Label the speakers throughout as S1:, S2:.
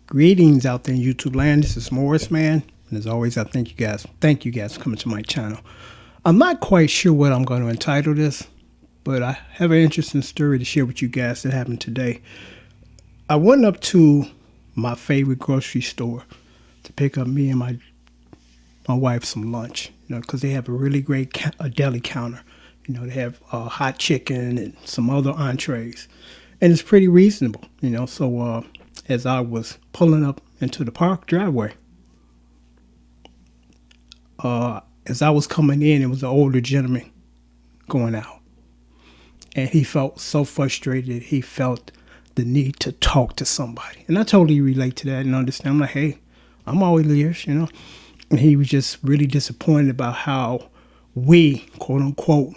S1: Greetings out there in YouTube land. This is Morris, man. And as always, I thank you guys for coming to my channel. I'm not quite sure what I'm going to entitle this, but I have an interesting story to share with you guys that happened today. I went up to my favorite grocery store to pick up me and my wife some lunch, because they have a really great deli counter. They have hot chicken and some other entrees, and it's pretty reasonable, So as I was pulling up into the park driveway, as I was coming in, it was an older gentleman going out, and he felt so frustrated. He felt the need to talk to somebody, and I totally relate to that and understand. I'm like, hey, I'm always ears, And he was just really disappointed about how we, quote unquote,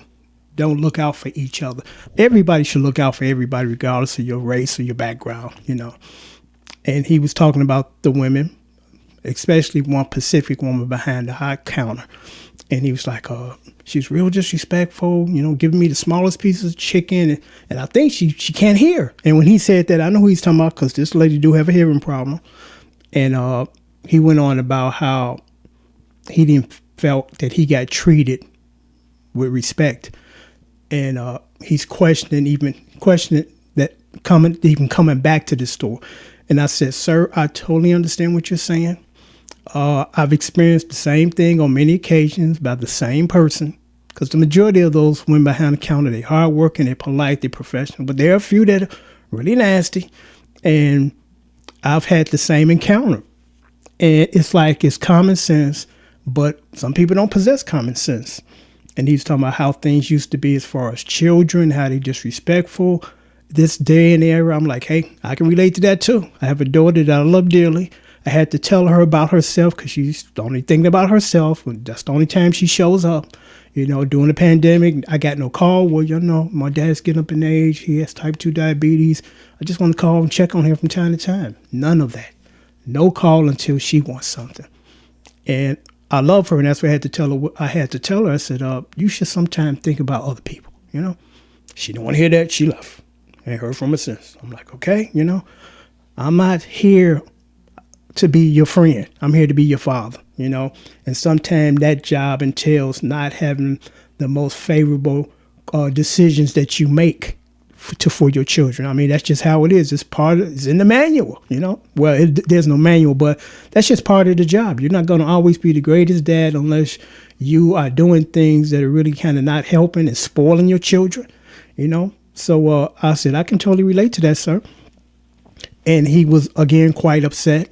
S1: don't look out for each other. Everybody should look out for everybody, regardless of your race or your background, And he was talking about the women, especially one Pacific woman behind the hot counter. And he was like, she's real disrespectful, giving me the smallest pieces of chicken. And I think she can't hear. And when he said that, I know who he's talking about, because this lady do have a hearing problem. And he went on about how he didn't felt that he got treated with respect. And he's questioning that coming back to the store. And I said, sir, I totally understand what you're saying. I've experienced the same thing on many occasions by the same person, because the majority of those women behind the counter, they're hardworking, they're polite, they're professional, but there are a few that are really nasty. And I've had the same encounter. And it's like, it's common sense, but some people don't possess common sense. And he's talking about how things used to be as far as children, how they disrespectful. This day and era, I'm like, hey, I can relate to that too. I have a daughter that I love dearly. I had to tell her about herself, because she's only thinking about herself. And that's the only time she shows up. During the pandemic, I got no call. Well, my dad's getting up in age. He has type 2 diabetes. I just want to call and check on him from time to time. None of that. No call until she wants something. And I love her, and that's what I had to tell her. I said, you should sometimes think about other people, She didn't want to hear that. She left. I ain't heard from her since. I'm like, okay, I'm not here to be your friend. I'm here to be your father, And sometimes that job entails not having the most favorable decisions that you make for your children. I mean, that's just how it is. It's in the manual, Well, there's no manual, but that's just part of the job. You're not going to always be the greatest dad unless you are doing things that are really kind of not helping and spoiling your children, So I said, I can totally relate to that, sir. And he was, again, quite upset.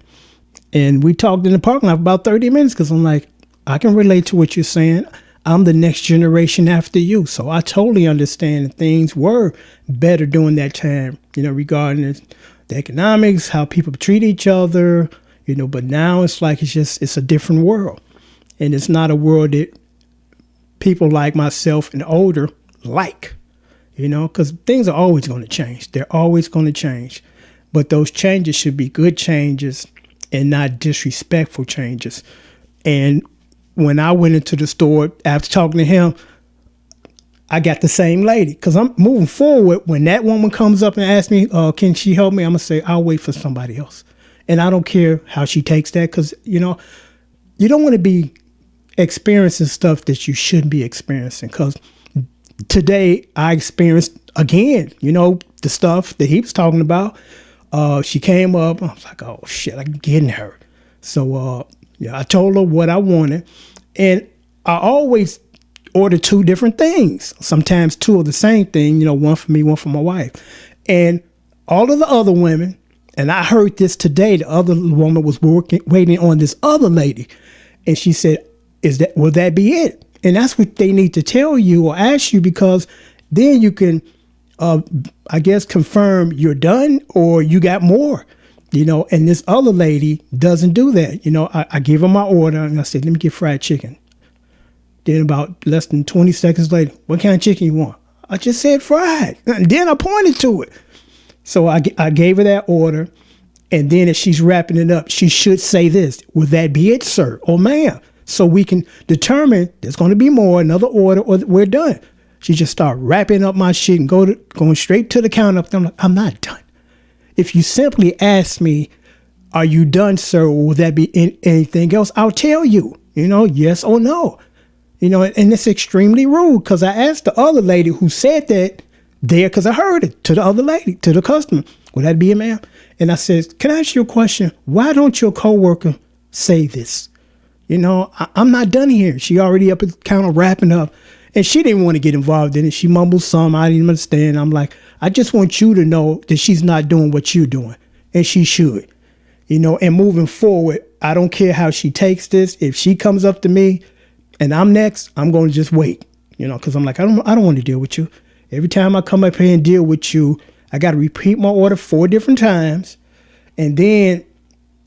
S1: And we talked in the parking lot for about 30 minutes, because I'm like, I can relate to what you're saying. I'm the next generation after you. So I totally understand that things were better during that time, regarding the economics, how people treat each other, but now it's like, it's a different world. And it's not a world that people like myself and older like, because things are always going to change. They're always going to change. But those changes should be good changes and not disrespectful changes. And when I went into the store after talking to him, I got the same lady, because I'm moving forward. When that woman comes up and asks me, can she help me? I'm going to say, I'll wait for somebody else. And I don't care how she takes that, because, you don't want to be experiencing stuff that you shouldn't be experiencing. Because today I experienced, again, the stuff that he was talking about. She came up. I was like, oh, shit, I'm getting her. So, I told her what I wanted. And I always order two different things. Sometimes two of the same thing, one for me, one for my wife. And all of the other women, and I heard this today, the other woman was waiting on this other lady. And she said, will that be it? And that's what they need to tell you or ask you, because then you can, I guess, confirm you're done or you got more, and this other lady doesn't do that. I gave her my order and I said, let me get fried chicken. Then about less than 20 seconds later, what kind of chicken you want? I just said fried. And then I pointed to it. So I gave her that order. And then as she's wrapping it up, she should say this, will that be it, sir or ma'am? So we can determine there's going to be more, another order, or we're done. She just started wrapping up my shit and going straight to the counter. I'm like, I'm not done. If you simply ask me, are you done, sir? Or will that be anything else? I'll tell you, yes or no. And it's extremely rude because I asked the other lady who said that there because I heard it to the other lady, to the customer. Would that be a ma'am? And I said, can I ask you a question? Why don't your coworker say this? I'm not done here. She already up at the counter wrapping up. And she didn't want to get involved in it. She mumbled some. I didn't understand. I'm like, I just want you to know that she's not doing what you're doing. And she should. And moving forward, I don't care how she takes this. If she comes up to me and I'm next, I'm going to just wait. Because I'm like, I don't want to deal with you. Every time I come up here and deal with you, I got to repeat my order 4 different times. And then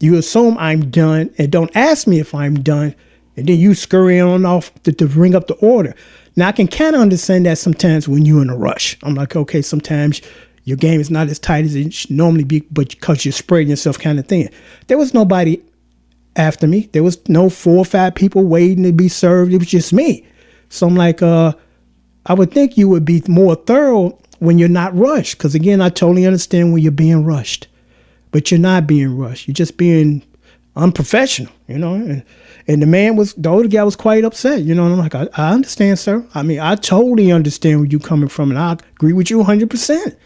S1: you assume I'm done and don't ask me if I'm done. And then you scurry on off to bring up the order. Now, I can kind of understand that sometimes when you're in a rush. I'm like, okay, sometimes your game is not as tight as it should normally be, but because you're spreading yourself kind of thing. There was nobody after me. There was no 4 or 5 people waiting to be served. It was just me. So I'm like, I would think you would be more thorough when you're not rushed. Because, again, I totally understand when you're being rushed. But you're not being rushed. You're just being unprofessional, And the older guy was quite upset, and I'm like, I understand, sir. I mean, I totally understand where you're coming from, and I agree with you 100%.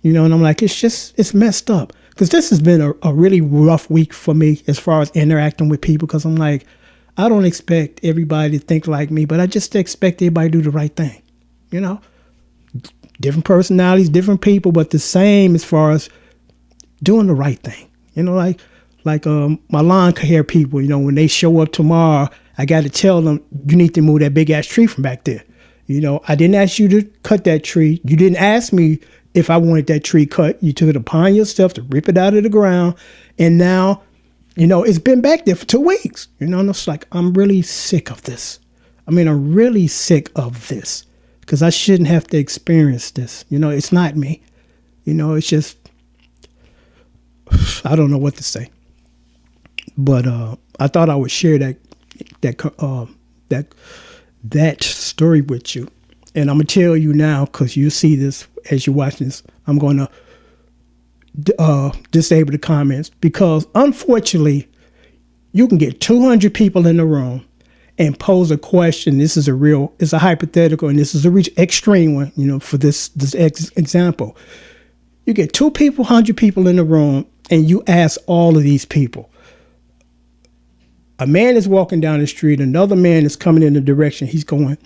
S1: And I'm like, it's messed up. Because this has been a really rough week for me as far as interacting with people, because I'm like, I don't expect everybody to think like me, but I just expect everybody to do the right thing, Different personalities, different people, but the same as far as doing the right thing, like my lawn care people, when they show up tomorrow, I got to tell them, you need to move that big ass tree from back there. I didn't ask you to cut that tree. You didn't ask me if I wanted that tree cut. You took it upon yourself to rip it out of the ground. And now, it's been back there for 2 weeks, and it's like, I'm really sick of this. I'm really sick of this because I shouldn't have to experience this. It's not me. It's just, I don't know what to say. But I thought I would share that story with you, and I'm gonna tell you now because you see this as you watch this. I'm gonna disable the comments because unfortunately, you can get 200 people in the room and pose a question. It's a hypothetical, and this is a extreme one. For this example, you get 100 people in the room, and you ask all of these people. A man is walking down the street. Another man is coming in the direction he's going.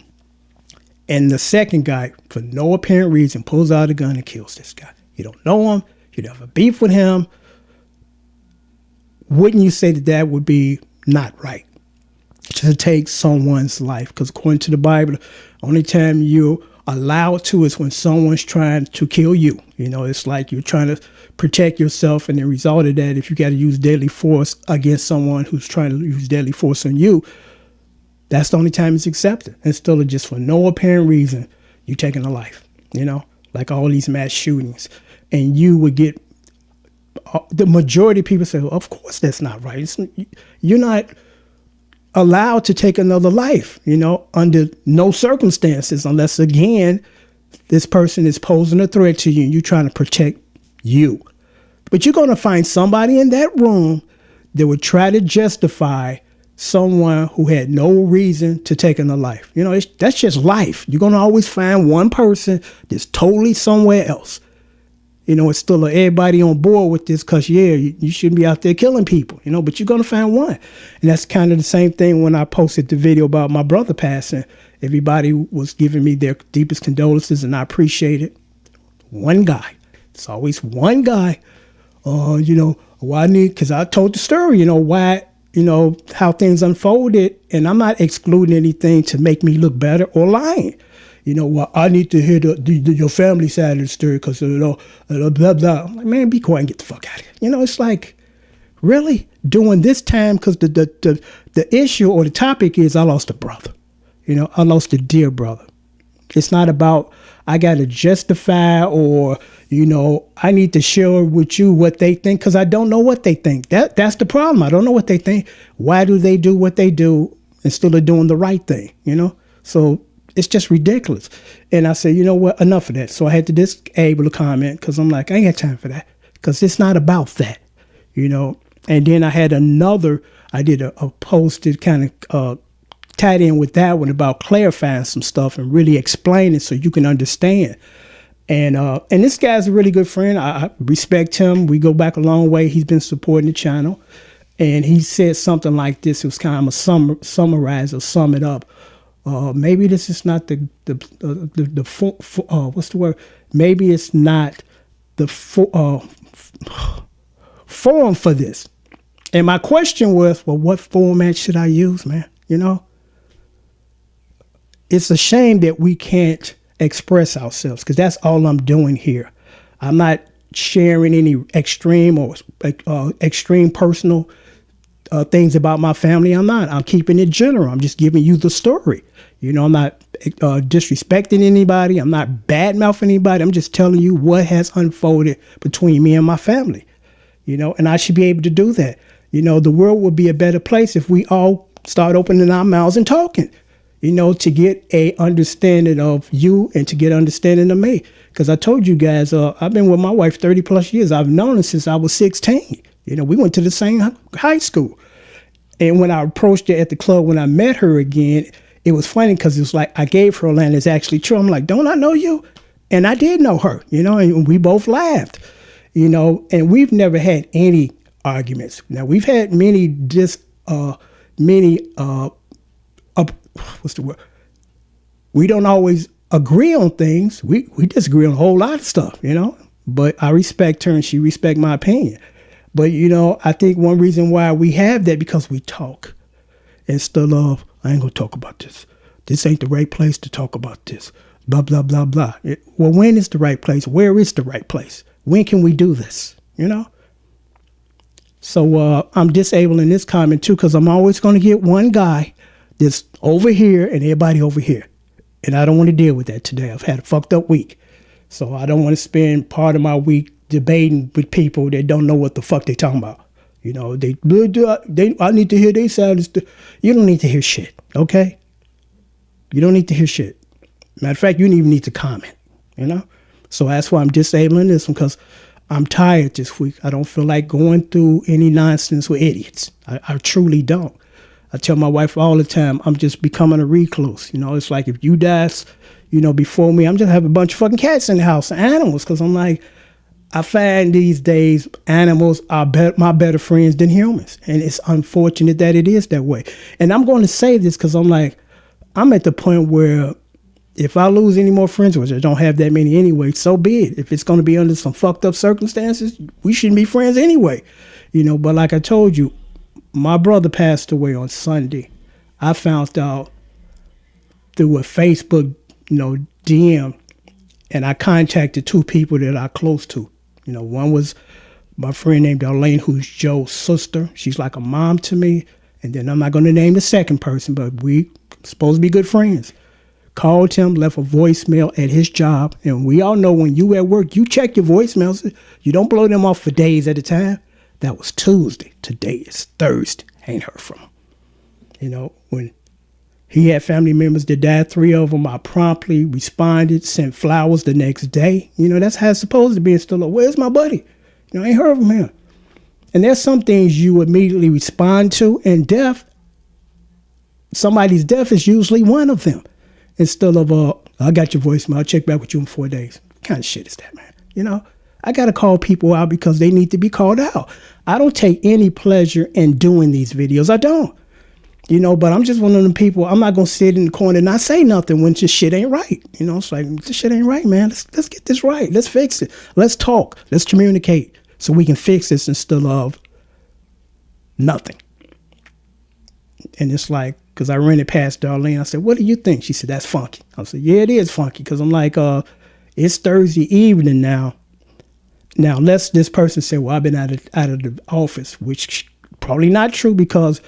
S1: And the second guy, for no apparent reason, pulls out a gun and kills this guy. You don't know him. You don't have a beef with him. Wouldn't you say that would be not right to take someone's life? Because according to the Bible, the only time you allowed to is when someone's trying to kill you. It's like you're trying to protect yourself, and the result of that, if you got to use deadly force against someone who's trying to use deadly force on you, that's the only time it's accepted. And still, just for no apparent reason, you taking a life, like all these mass shootings. And you would get, the majority of people say, well, of course that's not right. You're not allowed to take another life, under no circumstances, unless, again, this person is posing a threat to you and you're trying to protect you. But you're going to find somebody in that room that would try to justify someone who had no reason to take a life. That's just life. You're going to always find one person that's totally somewhere else. It's still everybody on board with this because, you shouldn't be out there killing people, but you're going to find one. And that's kind of the same thing when I posted the video about my brother passing. Everybody was giving me their deepest condolences, and I appreciate it. One guy. It's always one guy. Why because I told the story, why, how things unfolded. And I'm not excluding anything to make me look better or lying. I need to hear your family side of the story because, blah, blah. I'm like, man, be quiet and get the fuck out of here. It's like, really? During this time, because the issue or the topic is I lost a brother. I lost a dear brother. It's not about I got to justify or, I need to share with you what they think because I don't know what they think. That's the problem. I don't know what they think. Why do they do what they do instead of doing the right thing, So it's just ridiculous. And I said, you know what, enough of that. So I had to disable the comment because I'm like, I ain't got time for that because it's not about that. And then I did a post that kind of tied in with that one about clarifying some stuff and really explaining so you can understand. And this guy's a really good friend. I respect him. We go back a long way. He's been supporting the channel. And he said something like this. It was kind of a summarize or sum it up. Maybe this is not what's the word? Maybe it's not the forum for this. And my question was, well, what format should I use, man? You know, it's a shame that we can't express ourselves, because that's all I'm doing here. I'm not sharing any extreme or extreme personal things about my family. I'm keeping it general. I'm just giving you the story. You know, I'm not disrespecting anybody. I'm not bad-mouthing anybody. I'm just telling you what has unfolded between me and my family. You know, and I should be able to do that. You know, the world would be a better place if we all start opening our mouths and talking, you know, to get a understanding of you and to get understanding of me. Because I told you guys, I've been with my wife 30 plus years. I've known her since I was 16. You know, we went to the same high school. And when I approached her at the club, when I met her again, it was funny because it was like I gave her a line that's actually true. I'm like, don't I know you? And I did know her, you know, and we both laughed, you know, and we've never had any arguments. Now, we've had what's the word? We don't always agree on things. We disagree on a whole lot of stuff, you know, but I respect her and she respects my opinion. But, you know, I think one reason why we have that, because we talk instead of, I ain't going to talk about this. This ain't the right place to talk about this. Blah, blah, blah, blah. Well, when is the right place? Where is the right place? When can we do this? You know? So I'm disabling this comment too, because I'm always going to get one guy that's over here and everybody over here. And I don't want to deal with that today. I've had a fucked up week. So I don't want to spend part of my week debating with people that don't know what the fuck they talking about. You know, I need to hear their side. You don't need to hear shit, okay? You don't need to hear shit. Matter of fact, you don't even need to comment, you know? So that's why I'm disabling this one, because I'm tired this week. I don't feel like going through any nonsense with idiots. I truly don't. I tell my wife all the time, I'm just becoming a recluse. You know, it's like if you die, you know, before me, I'm just have a bunch of fucking cats in the house and animals, because I'm like, I find these days animals are my better friends than humans. And it's unfortunate that it is that way. And I'm going to say this because I'm like, I'm at the point where if I lose any more friends, which I don't have that many anyway, so be it. If it's going to be under some fucked up circumstances, we shouldn't be friends anyway. You know, but like I told you, my brother passed away on Sunday. I found out through a Facebook, you know, DM, and I contacted two people that I'm close to. You know, one was my friend named Elaine, who's Joe's sister. She's like a mom to me. And then I'm not going to name the second person, but we supposed to be good friends. Called him, left a voicemail at his job. And we all know when you at work, you check your voicemails. You don't blow them off for days at a time. That was Tuesday. Today is Thursday. Ain't heard from him. You know, when he had family members that died, 3 of them, I promptly responded, sent flowers the next day. You know, that's how it's supposed to be. And still, like, where's my buddy? You know, I ain't heard from him. And there's some things you immediately respond to, and death, somebody's death is usually one of them. Instead of, I got your voicemail, I'll check back with you in 4 days. What kind of shit is that, man? You know, I got to call people out because they need to be called out. I don't take any pleasure in doing these videos. I don't. You know, but I'm just one of them people. I'm not going to sit in the corner and not say nothing when this shit ain't right. You know, it's like, this shit ain't right, man. Let's get this right. Let's fix it. Let's talk. Let's communicate so we can fix this instead of nothing. And it's like, because I ran it past Darlene. I said, what do you think? She said, that's funky. I said, yeah, it is funky. Because I'm like, it's Thursday evening now. Now, unless this person said, well, I've been out of the office, which probably not true, because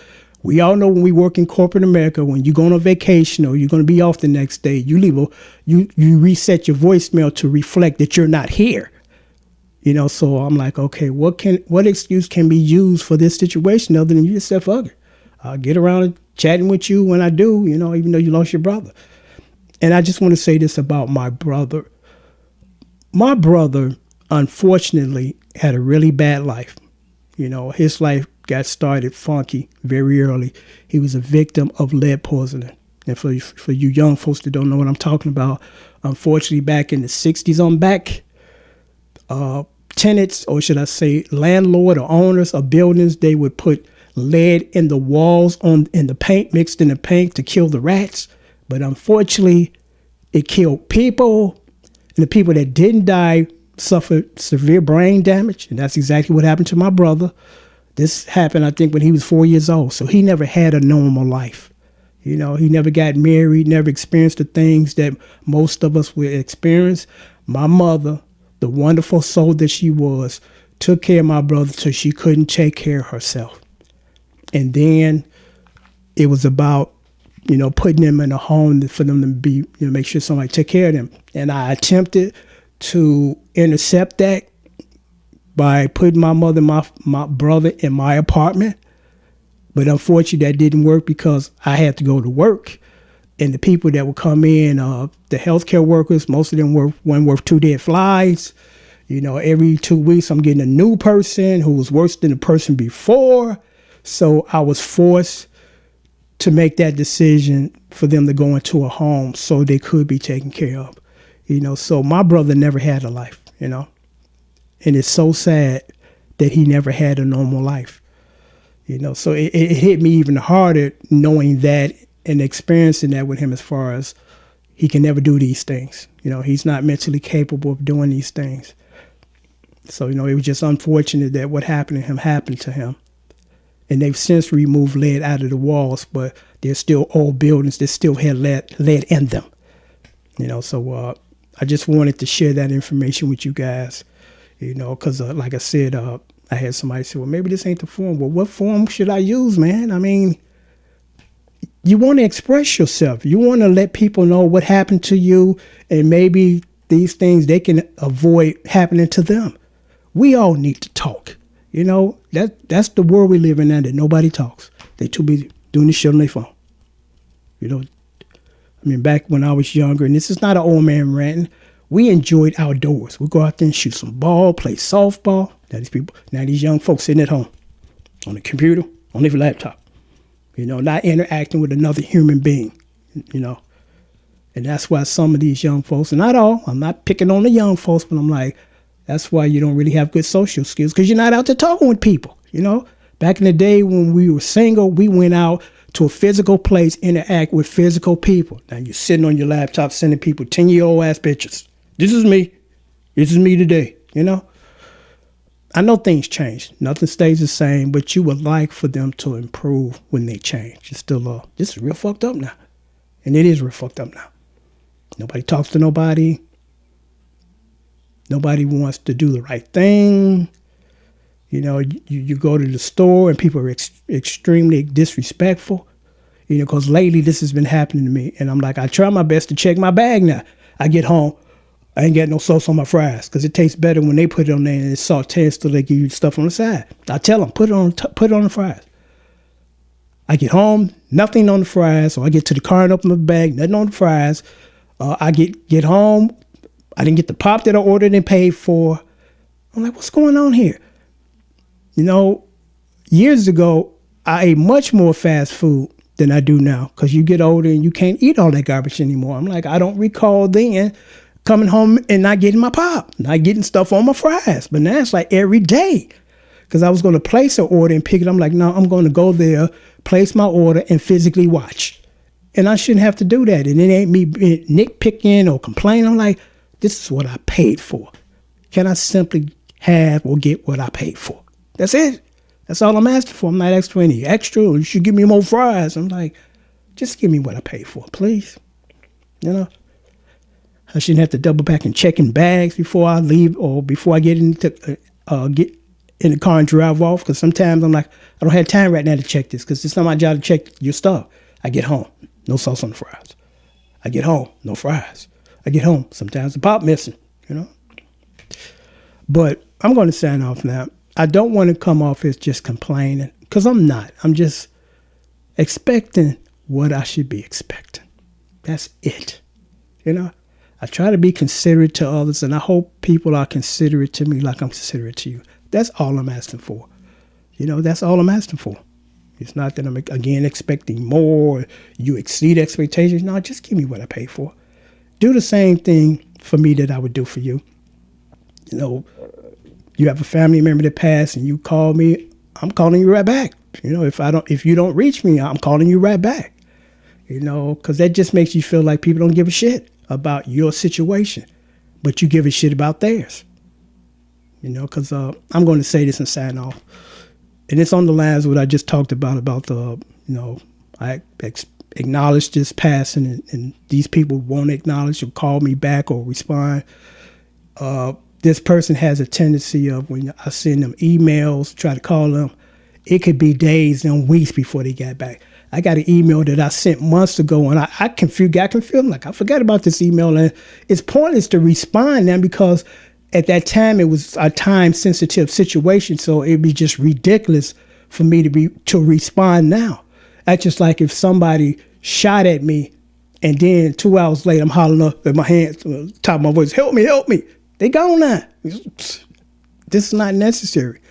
S1: we all know when we work in corporate America, when you go on a vacation or you're going to be off the next day, you reset your voicemail to reflect that you're not here. You know, so I'm like, okay, what excuse can be used for this situation other than you just said, fuck it. I'll get around chatting with you when I do, you know, even though you lost your brother. And I just want to say this about my brother. My brother, unfortunately, had a really bad life. His life got started funky very early. He was a victim of lead poisoning. And for you young folks that don't know what I'm talking about, unfortunately, back in the 60s on back, tenants, or should I say landlord or owners of buildings, they would put lead in the walls in the paint, mixed in the paint to kill the rats. But unfortunately, it killed people, and the people that didn't die suffered severe brain damage. And that's exactly what happened to my brother. This happened, I think, when he was 4 years old. So he never had a normal life. He never got married, never experienced the things that most of us would experience. My mother, the wonderful soul that she was, took care of my brother till she couldn't take care of herself. And then it was about, putting them in a home for them to be, make sure somebody took care of them. And I attempted to intercept that by putting my mother and my brother in my apartment. But unfortunately, that didn't work because I had to go to work. And the people that would come in, the healthcare workers, most of them were one worth two dead flies. Every 2 weeks, I'm getting a new person who was worse than the person before. So I was forced to make that decision for them to go into a home so they could be taken care of. So my brother never had a life, and it's so sad that he never had a normal life. So it hit me even harder knowing that and experiencing that with him, as far as he can never do these things. He's not mentally capable of doing these things. So, it was just unfortunate that what happened to him happened to him. And they've since removed lead out of the walls, but there's still old buildings that still had lead in them. So I just wanted to share that information with you guys, because like I said, I had somebody say, well, maybe this ain't the form. Well, what form should I use, man? I mean, you want to express yourself. You want to let people know what happened to you, and maybe these things they can avoid happening to them. We all need to talk. That's the world we live in now, that nobody talks. They too busy doing this shit on their phone. Back when I was younger, and this is not an old man ranting, we enjoyed outdoors. We go out there and shoot some ball, play softball. Now these young folks sitting at home on the computer, on their laptop, not interacting with another human being, And that's why some of these young folks, and not all, I'm not picking on the young folks, but I'm like, that's why you don't really have good social skills, because you're not out there talking with people, Back in the day when we were single, we went out to a physical place, interact with physical people. Now you're sitting on your laptop sending people 10-year-old ass pictures. This is me. This is me today, I know things change. Nothing stays the same, but you would like for them to improve when they change. It's still, this is real fucked up now. And it is real fucked up now. Nobody talks to nobody. Nobody wants to do the right thing. You go to the store and people are extremely disrespectful, because lately this has been happening to me. And I'm like, I try my best to check my bag now. I get home, I ain't got no sauce on my fries, because it tastes better when they put it on there and it's sauteed, so they give you stuff on the side. I tell them, put it on the fries. I get home, nothing on the fries. So I get to the car and open the bag, nothing on the fries. I get home, I didn't get the pop that I ordered and paid for. I'm like, what's going on here? Years ago, I ate much more fast food than I do now, because you get older and you can't eat all that garbage anymore. I'm like, I don't recall then coming home and not getting my pop, not getting stuff on my fries. But now it's like every day, because I was going to place an order and pick it. I'm like, no, I'm going to go there, place my order, and physically watch. And I shouldn't have to do that. And it ain't me nitpicking or complaining. I'm like, this is what I paid for. Can I simply have or get what I paid for? That's it. That's all I'm asking for. I'm not asking for any extra, or you should give me more fries. I'm like, just give me what I paid for, please. I shouldn't have to double back and checking bags before I leave, or before I get in the car and drive off. Because sometimes I'm like, I don't have time right now to check this, because it's not my job to check your stuff. I get home, no sauce on the fries. I get home, no fries. I get home, sometimes the pop missing, But I'm going to sign off now. I don't want to come off as just complaining, because I'm not. I'm just expecting what I should be expecting. That's it. I try to be considerate to others, and I hope people are considerate to me like I'm considerate to you. That's all I'm asking for. That's all I'm asking for. It's not that I'm, again, expecting more, you exceed expectations. No, just give me what I pay for. Do the same thing for me that I would do for you. You have a family member that passed and you call me, I'm calling you right back. If you don't reach me, I'm calling you right back. Because that just makes you feel like people don't give a shit about your situation, but you give a shit about theirs. Because I'm going to say this and sign off. And it's on the lines of what I just talked about I acknowledge this passing and these people won't acknowledge or call me back or respond. This person has a tendency of, when I send them emails, try to call them, it could be days and weeks before they get back. I got an email that I sent months ago, and I can feel like I forgot about this email, and it's pointless to respond now because at that time it was a time-sensitive situation, so it'd be just ridiculous for me to respond now. That's just like if somebody shot at me, and then 2 hours later I'm hollering up with my hands, top of my voice, help me. They gone now. This is not necessary.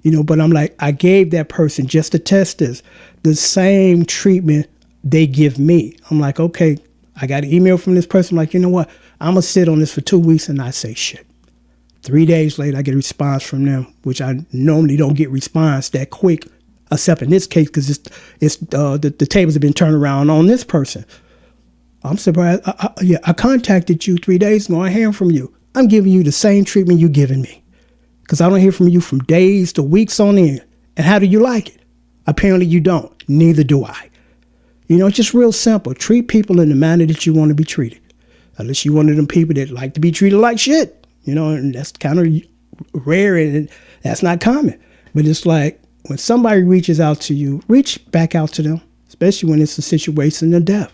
S1: But I'm like, I gave that person, just to test this, the same treatment they give me. I'm like, okay, I got an email from this person. I'm like, you know what? I'm going to sit on this for 2 weeks and not say shit. 3 days later, I get a response from them, which I normally don't get response that quick, except in this case, because the tables have been turned around on this person. I'm surprised. I contacted you 3 days ago. I hear from you. I'm giving you the same treatment you're giving me, because I don't hear from you from days to weeks on end. And how do you like it? Apparently you don't. Neither do I. It's just real simple. Treat people in the manner that you want to be treated. Unless you're one of them people that like to be treated like shit. And that's kind of rare and that's not common. But it's like when somebody reaches out to you, reach back out to them, especially when it's a situation of death.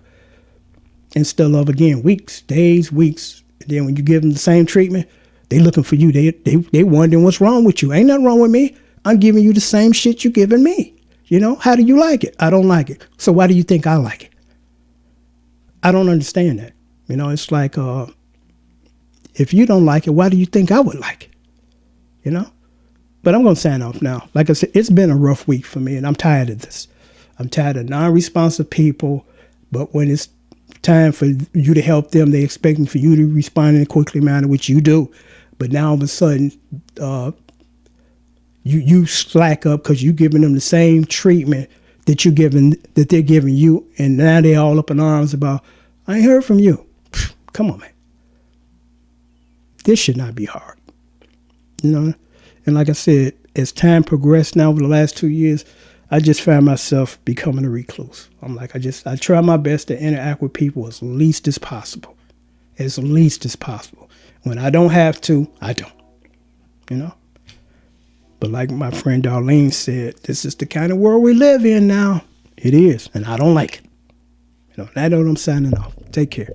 S1: Instead of, again, weeks, days, weeks. And then when you give them the same treatment, they looking for you. They wondering what's wrong with you. Ain't nothing wrong with me. I'm giving you the same shit you giving me. How do you like it? I don't like it. So why do you think I like it? I don't understand that. It's like, if you don't like it, why do you think I would like it? But I'm going to sign off now. Like I said, it's been a rough week for me, and I'm tired of this. I'm tired of non-responsive people, but when it's time for you to help them, they're expecting for you to respond in a quickly manner, which you do. But now all of a sudden, you slack up because you're giving them the same treatment that they're giving you, and now they're all up in arms about, I ain't heard from you. Come on, man. This should not be hard. And like I said, as time progressed now over the last 2 years, I just found myself becoming a recluse. I'm like, I try my best to interact with people as least as possible. As least as possible. When I don't have to, I don't. But like my friend Darlene said, this is the kind of world we live in now. It is, and I don't like it. That's what I'm signing off. Take care.